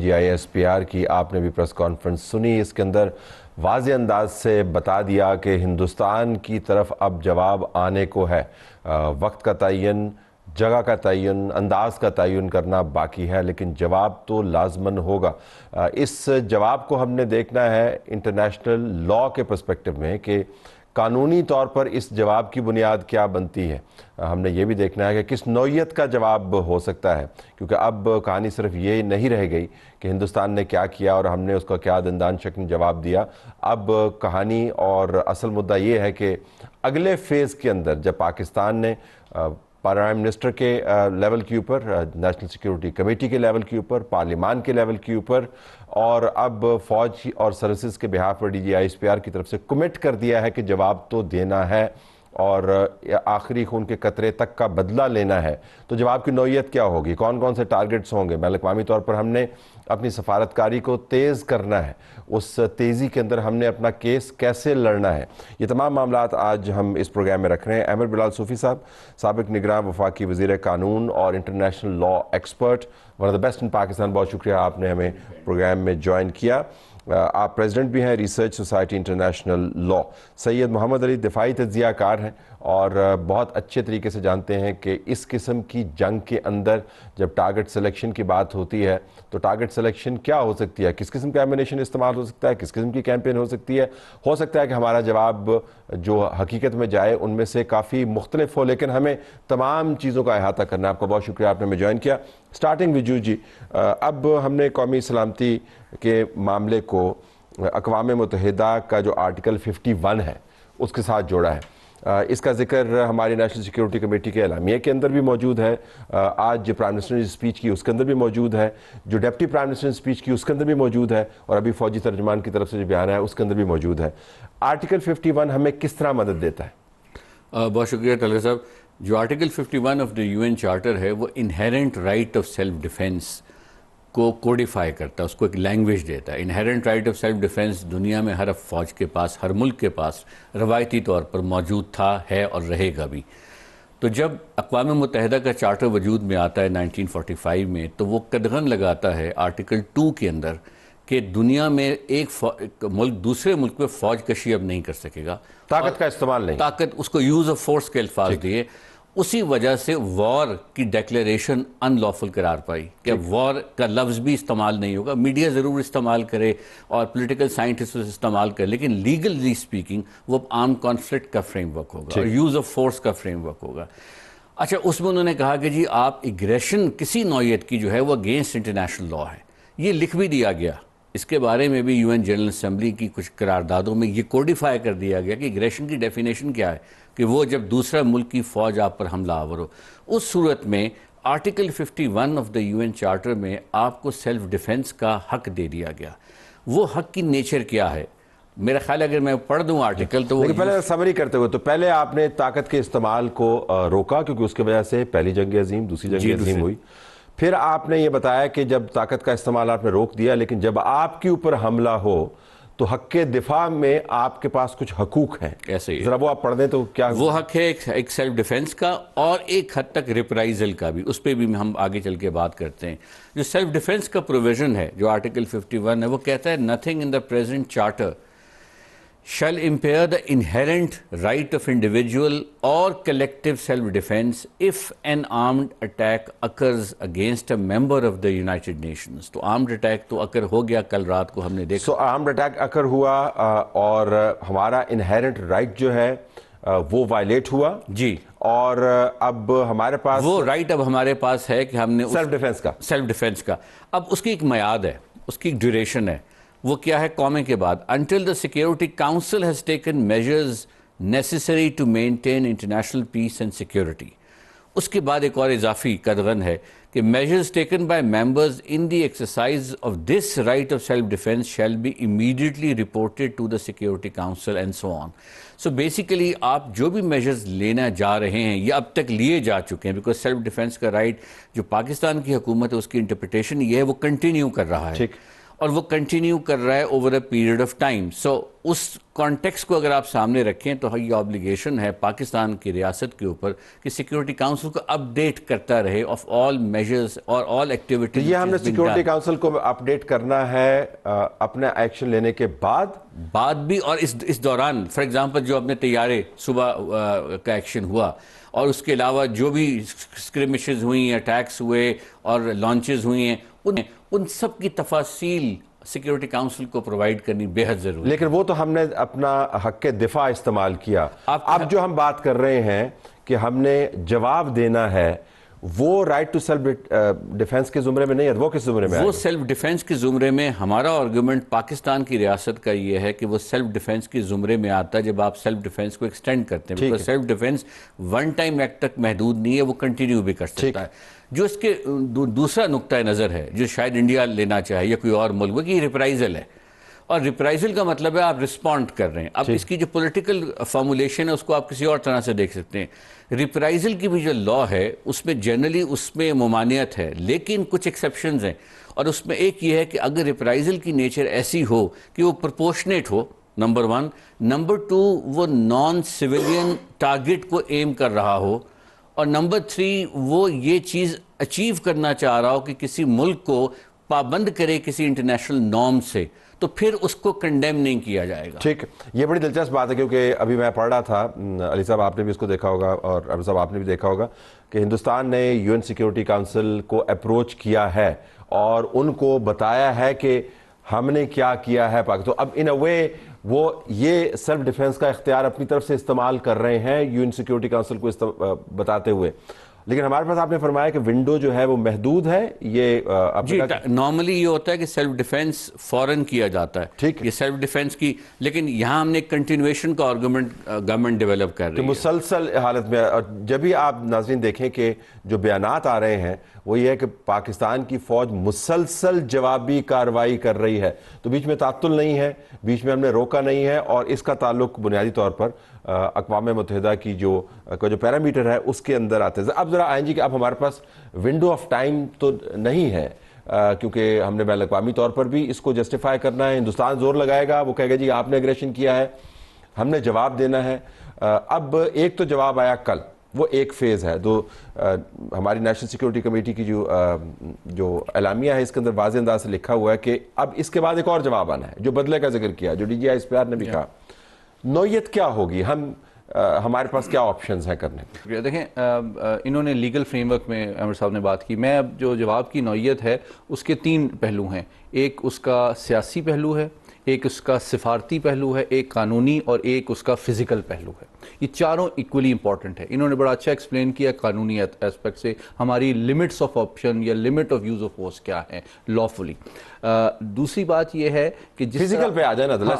ISPR کی آپ نے بھی پریس کانفرنس سنی. اس کے اندر واضح انداز سے بتا دیا کہ ہندوستان کی طرف اب جواب آنے کو ہے. وقت کا تعین، جگہ کا تعین، انداز کا تعین کرنا باقی ہے، لیکن جواب تو لازماً ہوگا. اس جواب کو ہم نے دیکھنا ہے انٹرنیشنل لاء کے پرسپیکٹو میں کہ قانونی طور پر اس جواب کی بنیاد کیا بنتی ہے. ہم نے یہ بھی دیکھنا ہے کہ کس نوعیت کا جواب ہو سکتا ہے، کیونکہ اب کہانی صرف یہ نہیں رہ گئی کہ ہندوستان نے کیا کیا اور ہم نے اس کا کیا دندان شکن جواب دیا. اب کہانی اور اصل مدعا یہ ہے کہ اگلے فیز کے اندر جب پاکستان نے پرائم منسٹر کے لیول کے اوپر، نیشنل سیکیورٹی کمیٹی کے لیول کے اوپر، پارلیمان کے لیول کے اوپر، اور اب فوج اور سروسز کے بہاف پر ISPR کی طرف سے کمٹ کر دیا ہے کہ جواب تو دینا ہے اور آخری خون کے قطرے تک کا بدلہ لینا ہے. تو جواب کی نوعیت کیا ہوگی، کون کون سے ٹارگٹس ہوں گے. بین الاقوامی طور پر ہم نے اپنی سفارتکاری کو تیز کرنا ہے، اس تیزی کے اندر ہم نے اپنا کیس کیسے لڑنا ہے. یہ تمام معاملات آج ہم اس پروگرام میں رکھ رہے ہیں. احمد بلال صوفی صاحب، سابق نگراں وفاقی وزیر قانون اور international law expert, one of the best in Pakistan, بہت شکریہ آپ نے ہمیں پروگرام میں جوائن کیا. آپ پریزیڈنٹ بھی ہیں ریسرچ سوسائٹی انٹرنیشنل لاء. سید محمد علی دفاعی تجزیہ کار ہیں اور بہت اچھے طریقے سے جانتے ہیں کہ اس قسم کی جنگ کے اندر جب ٹارگٹ سلیکشن کی بات ہوتی ہے تو ٹارگٹ سلیکشن کیا ہو سکتی ہے، کس قسم کا ایمونیشن استعمال ہو سکتا ہے، کس قسم کی کیمپین ہو سکتی ہے. ہو سکتا ہے کہ ہمارا جواب جو حقیقت میں جائے ان میں سے کافی مختلف ہو، لیکن ہمیں تمام چیزوں کا احاطہ کرنا ہے. آپ کا بہت شکریہ آپ نے ہمیں جوائن کیا. سٹارٹنگ وجو جی، اب ہم نے قومی سلامتی کے معاملے کو اقوام متحدہ کا جو آرٹیکل 51 ہے اس کے ساتھ جوڑا ہے. اس کا ذکر ہماری نیشنل سیکیورٹی کمیٹی کے اعلامیے کے اندر بھی موجود ہے. آج جو پرائم منسٹر نے اسپیچ کی اس کے اندر بھی موجود ہے، جو ڈپٹی پرائم منسٹر نے اسپیچ کی اس کے اندر بھی موجود ہے، اور ابھی فوجی ترجمان کی طرف سے جو بیان ہے اس کے اندر بھی موجود ہے. آرٹیکل 51 ہمیں کس طرح مدد دیتا ہے؟ بہت شکریہ طلعت صاحب. جو article 51 of the UN charter ہے وہ inherent right of self defence کو کوڈیفائی کرتا ہے، اس کو ایک لینگویج دیتا ہے. Inherent right of self defence دنیا میں ہر فوج کے پاس، ہر ملک کے پاس روایتی طور پر موجود تھا، ہے اور رہے گا بھی. تو جب اقوام متحدہ کا چارٹر وجود میں آتا ہے 1945 میں، تو وہ قدغن لگاتا ہے آرٹیکل 2 کے اندر کہ دنیا میں ایک ملک دوسرے ملک میں فوج کشی اب نہیں کر سکے گا، طاقت کا استعمال نہیں، طاقت، اس کو یوز آف فورس کے الفاظ دیے. اسی وجہ سے وار کی ڈیکلیریشن ان لافل قرار پائی کہ وار کا لفظ بھی استعمال نہیں ہوگا. میڈیا ضرور استعمال کرے اور پولیٹیکل سائنٹسٹ استعمال کرے، لیکن لیگلی اسپیکنگ وہ آرم کانفلکٹ کا فریم ورک ہوگا اور یوز آف فورس کا فریم ورک ہوگا. اچھا، اس میں انہوں نے کہا کہ جی آپ اگریشن کسی نوعیت کی جو ہے وہ اگینسٹ انٹرنیشنل لاء ہے. یہ لکھ بھی دیا گیا، اس کے بارے میں بھی UN جنرل اسمبلی کی کچھ قراردادوں میں یہ کوڈیفائی کر دیا گیا کہ اگریشن کی ڈیفینیشن کیا ہے، کہ وہ جب دوسرا ملک کی فوج آپ پر حملہ آور ہو. اس صورت میں article 51 of the UN charter میں آپ کو سیلف ڈیفنس کا حق دے دیا گیا. وہ حق کی نیچر کیا ہے؟ میرا خیال اگر میں پڑھ دوں آرٹیکل تو لیکن پہلے سمری کرتے ہوئے، تو پہلے آپ نے طاقت کے استعمال کو روکا کیونکہ اس کی وجہ سے پہلی جنگ عظیم، دوسری جنگ عظیم ہوئی. پھر آپ نے یہ بتایا کہ جب طاقت کا استعمال آپ نے روک دیا، لیکن جب آپ کے اوپر حملہ ہو تو حق کے دفاع میں آپ کے پاس کچھ حقوق ہیں. ایسے ہی ذرا وہ آپ پڑھ دیں تو کیا وہ حق ہے؟ ایک سیلف ڈیفنس کا اور ایک حد تک ریپرائزل کا بھی، اس پہ بھی ہم آگے چل کے بات کرتے ہیں. جو سیلف ڈیفنس کا پروویژن ہے جو آرٹیکل 51 ہے، وہ کہتا ہے nothing in the present charter shall impair the inherent right of individual or collective self-defense if an armed attack occurs against a member of the United Nations. تو armed attack تو occur ہو گیا، کل رات کو ہم نے دیکھا. So armed attack occur ہوا اور ہمارا inherent right جو ہے وہ وائلیٹ ہوا جی، اور اب ہمارے پاس وہ رائٹ اب ہمارے پاس ہے کہ ہم نے سیلف ڈیفنس کا اب اس کی ایک میعاد ہے، اس کی ایک ڈیوریشن ہے. وہ کیا ہے؟ قومے کے بعد until the Security Council has taken measures necessary to maintain international peace and security. اس کے بعد ایک اور اضافی قدغن ہے کہ measures taken by members in the exercise of this right of self-defense shall be immediately reported to the Security Council and so on. So basically آپ جو بھی measures لینا جا رہے ہیں یا اب تک لیے جا چکے ہیں، because self defense کا right جو پاکستان کی حکومت ہے اس کی انٹرپریٹیشن یہ ہے وہ کنٹینیو کر رہا ہے. اور وہ کنٹینیو کر رہا ہے over a period of time. So اس کانٹیکسٹ کو اگر آپ سامنے رکھیں تو یہ آبلیگیشن ہے پاکستان کی ریاست کے اوپر کہ سیکیورٹی کاؤنسل کو اپ ڈیٹ کرتا رہے آف آل میجرز اور آل ایکٹیویٹیز. یہ ہم نے سیکیورٹی کاؤنسل کو اپ ڈیٹ کرنا ہے اپنے ایکشن لینے کے بعد بھی, اور اس دوران فار ایگزامپل جو اپنے طیارے صبح کا ایکشن ہوا اور اس کے علاوہ جو بھی اسکرمشز ہوئی ہیں, اٹیکس ہوئے اور لانچز ہوئی ہیں, ان سب کی تفاصیل سیکیورٹی کاؤنسل کو پرووائڈ کرنی بے حد ضروری. لیکن وہ تو ہم نے اپنا حق دفاع استعمال کیا. اب جو ہم بات کر رہے ہیں کہ ہم نے جواب دینا ہے, وہ رائٹ ٹو سیلف ڈیفense کے زمرے میں نہیں ہے. وہ کس زمرے میں ہے؟ وہ سیلف ڈیفنس کے زمرے میں. ہمارا آرگومنٹ پاکستان کی ریاست کا یہ ہے کہ وہ سیلف ڈیفنس کے زمرے میں آتا ہے جب آپ سیلف ڈیفنس کو ایکسٹینڈ کرتے ہیں. Because self defence one time act تک محدود نہیں ہے, وہ کنٹینیو بھی کر سکتا ہے. جو اس کے دوسرا نقطہ نظر ہے جو شاید انڈیا لینا چاہے یا کوئی اور ملک, وہ کہ ریپرائزل ہے. اور ریپرائزل کا مطلب ہے آپ رسپونڈ کر رہے ہیں. اب اس کی جو پولیٹیکل فارمولیشن ہے اس کو آپ کسی اور طرح سے دیکھ سکتے ہیں. ریپرائزل کی بھی جو لا ہے اس میں جنرلی اس میں ممانعت ہے, لیکن کچھ ایکسیپشنز ہیں. اور اس میں ایک یہ ہے کہ اگر ریپرائزل کی نیچر ایسی ہو کہ وہ پرپورشنیٹ ہو, نمبر 1. نمبر 2, وہ نان سویلین ٹارگٹ کو ایم کر رہا ہو. اور نمبر 3, وہ یہ چیز اچیو کرنا چاہ رہا ہو کہ کسی ملک کو پابند کرے کسی انٹرنیشنل نارم سے, تو پھر اس کو کنڈیم نہیں کیا جائے گا. ٹھیک, یہ بڑی دلچسپ بات ہے کیونکہ ابھی میں پڑھ رہا تھا, علی صاحب آپ نے بھی اس کو دیکھا ہوگا اور ابو صاحب آپ نے بھی دیکھا ہوگا کہ ہندوستان نے UN سیکیورٹی کاؤنسل کو اپروچ کیا ہے اور ان کو بتایا ہے کہ ہم نے کیا کیا ہے تو اب ان اے وے وہ یہ سیلف ڈیفنس کا اختیار اپنی طرف سے استعمال کر رہے ہیں UN سیکیورٹی کاؤنسل کو بتاتے ہوئے. لیکن ہمارے پاس آپ نے فرمایا کہ ونڈو جو ہے وہ محدود ہے. یہ جی نارملی یہ ہوتا ہے کہ سیلف ڈیفنس فوراً کیا جاتا ہے, ٹھیک, یہ سیلف ڈیفنس کی. لیکن یہاں ہم نے ایک کنٹینویشن کا آرگومنٹ گورنمنٹ ڈیولپ کر رہی ہے مسلسل حالت میں. اور جب بھی آپ ناظرین دیکھیں کہ جو بیانات آ رہے ہیں وہ یہ ہے کہ پاکستان کی فوج مسلسل جوابی کارروائی کر رہی ہے, تو بیچ میں تعطل نہیں ہے, بیچ میں ہم نے روکا نہیں ہے. اور اس کا تعلق بنیادی طور پر اقوام متحدہ کی جو پیرامیٹر ہے اس کے اندر آتے ہیں. اب ذرا آئیں جی کہ اب ہمارے پاس ونڈو آف ٹائم تو نہیں ہے کیونکہ ہم نے بین الاقوامی طور پر بھی اس کو جسٹیفائی کرنا ہے. ہندوستان زور لگائے گا, وہ کہے گا جی آپ نے اگریشن کیا ہے, ہم نے جواب دینا ہے. اب ایک تو جواب آیا کل, وہ ایک فیز ہے. تو ہماری نیشنل سیکیورٹی کمیٹی کی جو اعلامیہ ہے اس کے اندر واضح انداز سے لکھا ہوا ہے کہ اب اس کے بعد ایک اور جواب آنا ہے جو بدلے کا ذکر کیا, جو DGI نے بھی کہا. نوعیت کیا ہوگی, ہمارے پاس کیا آپشنز ہیں کرنے کے؟ دیکھیں انہوں نے لیگل فریم ورک میں عمر صاحب نے بات کی. میں اب جو جواب کی نوعیت ہے اس کے 3 پہلو ہیں. ایک اس کا سیاسی پہلو ہے, ایک اس کا سفارتی پہلو ہے, ایک قانونی, اور ایک اس کا فزیکل پہلو ہے. یہ چاروں ایکولی امپورٹنٹ ہے. انہوں نے بڑا اچھا ایکسپلین کیا قانونی ایسپیکٹ سے ہماری لمٹس آف آپشن یا limit of use of force کیا ہے لافلی. دوسری بات یہ ہے کہ فزیکل پہ آ جائے نا,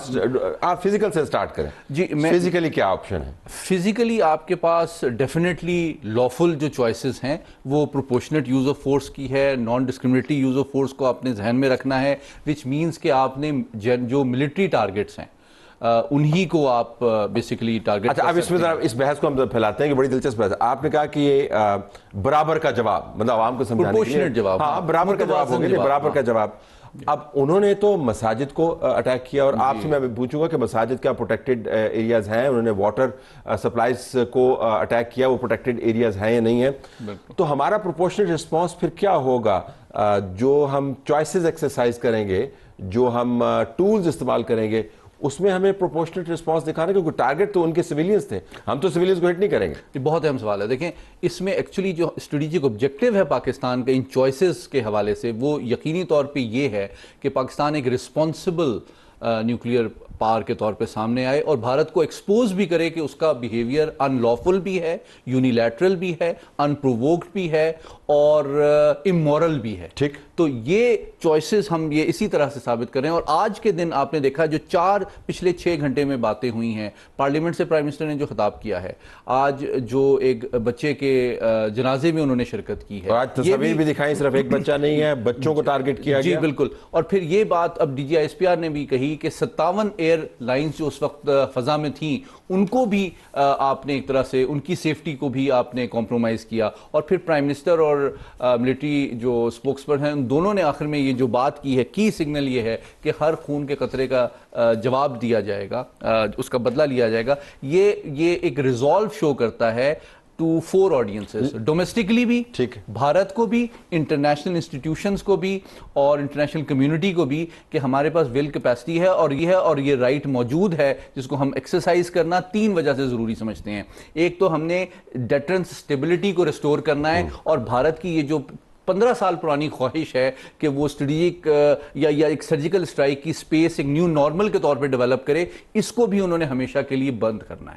آپ فزیکل سے سٹارٹ کریں. جی, فزیکلی کیا آپشن ہے؟ فزیکلی آپ کے پاس ڈیفینیٹلی لافل جو چوائسز ہیں وہ پروپورشنیٹ یوز آف فورس کی ہے. Naan discriminatory use of force کو آپ نے ذہن میں رکھنا ہے, وچ مینس کہ آپ نے جو ملٹری ٹارگٹس ہیں انہی کو آپ بیسیکلی ٹارگٹ. اچھا, اب اس میں ذرا اس بحث کو ہم پھیلاتے ہیں کہ بڑی دلچسپ بحث. آپ نے کہا کہ یہ برابر کا جواب, مطلب عوام کو سمجھانے کے لیے جواب, ہاں برابر کا جواب ہو گیا, برابر کا جواب. اب انہوں نے تو مساجد کو اٹیک کیا, اور آپ سے میں پوچھوں گا کہ مساجد کیا پروٹیکٹڈ ایریاز ہیں؟ انہوں نے واٹر سپلائز کو اٹیک کیا, وہ پروٹیکٹڈ ایریاز ہیں یا نہیں ہیں؟ تو ہمارا پروپورشنل رسپانس پھر کیا ہوگا؟ جو ہم چوائسز ایکسرسائز کریں گے, جو ہم ٹولز استعمال کریں گے, اس میں ہمیں پروپورشنل رسپانس دکھانا, کیونکہ ٹارگٹ تو ان کے سویلینز تھے, ہم تو سویلینز کو ہٹ نہیں کریں گے. یہ بہت اہم سوال ہے. دیکھیں اس میں ایکچولی جو اسٹریٹجک آبجیکٹیو ہے پاکستان کا ان چوائسز کے حوالے سے, وہ یقینی طور پہ یہ ہے کہ پاکستان ایک رسپانسبل نیوکلیئر پاور کے طور پہ سامنے آئے اور بھارت کو ایکسپوز بھی کرے کہ اس کا بیہیویئر ان لافل بھی ہے, یونیلیٹرل بھی ہے, ان پرووکڈ بھی ہے, اور امورل بھی ہے. ٹھیک, تو یہ چوائسز ہم یہ اسی طرح سے ثابت کر رہے ہیں. اور آج کے دن آپ نے دیکھا جو 4 پچھلے 6 گھنٹے میں باتیں ہوئی ہیں, پارلیمنٹ سے پرائم منسٹر نے جو خطاب کیا ہے, آج جو ایک بچے کے جنازے میں انہوں نے شرکت کی ہے, اور آج تصاویر بھی دکھائیں, صرف ایک بچہ نہیں ہے, بچوں کو ٹارگٹ کیا گیا. جی بالکل. اور پھر یہ بات اب DGI SPR نے بھی کہی کہ 57 ایئر لائنز جو اس وقت فضا میں تھیں ان کو بھی آپ نے ایک طرح سے ان کی سیفٹی کو بھی آپ نے کمپرومائز کیا، اور پھر پرائم منسٹر اور ملٹری جو اسپوکس پرسن ہیں ان دونوں نے آخر میں یہ جو بات کی ہے، کی سگنل یہ ہے کہ ہر خون کے قطرے کا جواب دیا جائے گا، اس کا بدلہ لیا جائے گا. یہ ایک ریزالو شو کرتا ہے ٹو 4 آڈینسز، ڈومیسٹکلی بھی، بھارت کو بھی، انٹرنیشنل انسٹیٹیوشنز کو بھی اور انٹرنیشنل کمیونٹی کو بھی، کہ ہمارے پاس ول کیپیسٹی ہے اور یہ رائٹ موجود ہے جس کو ہم ایکسرسائز کرنا 3 وجہ سے ضروری سمجھتے ہیں. ایک تو ہم نے ڈیٹرنس اسٹیبلٹی کو ریسٹور کرنا ہے، اور بھارت کی یہ جو 15 سال پرانی خواہش ہے کہ وہ اسٹریٹجک یا ایک سرجیکل اسٹرائک کی سپیس ایک نیو نارمل کے طور پہ ڈیولپ کرے، اس کو بھی انہوں نے ہمیشہ کے لیے بند کرنا ہے.